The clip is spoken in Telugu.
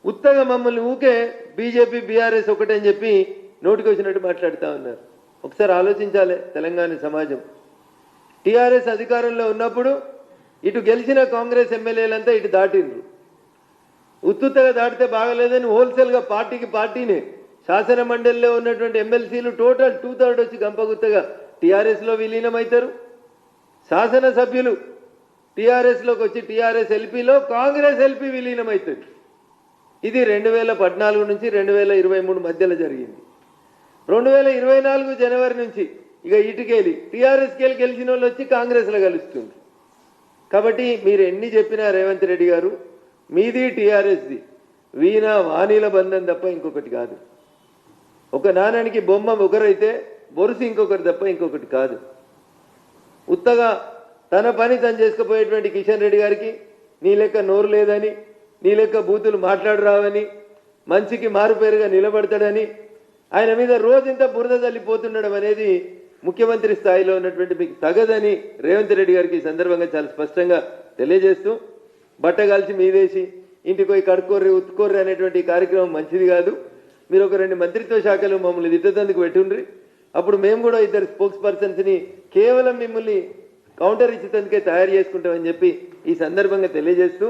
ఉత్తగా మమ్మల్ని ఊకే బీజేపీ బీఆర్ఎస్ ఒకటని చెప్పి నోటికి వచ్చినట్టు మాట్లాడుతూ ఉన్నారు. ఒకసారి ఆలోచించాలి తెలంగాణ సమాజం. టీఆర్ఎస్ అధికారంలో ఉన్నప్పుడు ఇటు గెలిచిన కాంగ్రెస్ ఎమ్మెల్యేలంతా ఇటు దాటిండ్రు. ఉత్తుత్తగా దాటితే బాగలేదని హోల్సేల్గా పార్టీనే శాసన మండలిలో ఉన్నటువంటి ఎమ్మెల్సీలు టోటల్ 2/3 వచ్చి గంపగుత్తగా టీఆర్ఎస్లో విలీనమవుతారు. శాసనసభ్యులు టీఆర్ఎస్లోకి వచ్చి టీఆర్ఎస్ ఎల్పీలో కాంగ్రెస్ ఎల్పీ విలీనమవుతుంది. ఇది 2014 నుంచి 2023 మధ్యలో జరిగింది. 2024 జనవరి నుంచి ఇక ఇటుకెళ్ళి టీఆర్ఎస్కి గెలిచిన వాళ్ళు వచ్చి కాంగ్రెస్లో కలుస్తుంది. కాబట్టి మీరు ఎన్ని చెప్పినా రేవంత్ రెడ్డి గారు, మీది టీఆర్ఎస్ది వీణ వాణిల బంధం తప్ప ఇంకొకటి కాదు. ఒక నాణానికి బొమ్మ ఒకరైతే బొరుసు ఇంకొకటి తప్ప ఇంకొకటి కాదు. ఉత్తగా తన పని తను చేసుకుపోయేటువంటి కిషన్ రెడ్డి గారికి నీ లెక్క నోరు లేదని, నీ లెక్క బూతులు మాట్లాడరావని, మంచికి మారుపేరుగా నిలబడతాడని, ఆయన మీద రోజంతా బురద తల్లిపోతుండడం అనేది ముఖ్యమంత్రి స్థాయిలో ఉన్నటువంటి మీకు తగదని రేవంత్ రెడ్డి గారికి ఈ సందర్భంగా చాలా స్పష్టంగా తెలియజేస్తూ, బట్టగాల్చి మీదేసి ఇంటికి పోయి కడుక్కోర్రి ఉత్తుకోర్రి అనేటువంటి కార్యక్రమం మంచిది కాదు. మీరు ఒక 2 మంత్రిత్వ శాఖలు మమ్మల్ని దిద్దతందుకు పెట్టుండ్రి. అప్పుడు మేము కూడా 2 స్పోక్స్ పర్సన్స్ని కేవలం మిమ్మల్ని కౌంటర్ ఇచ్చేందుకే తయారు చేసుకుంటామని చెప్పి ఈ సందర్భంగా తెలియజేస్తూ,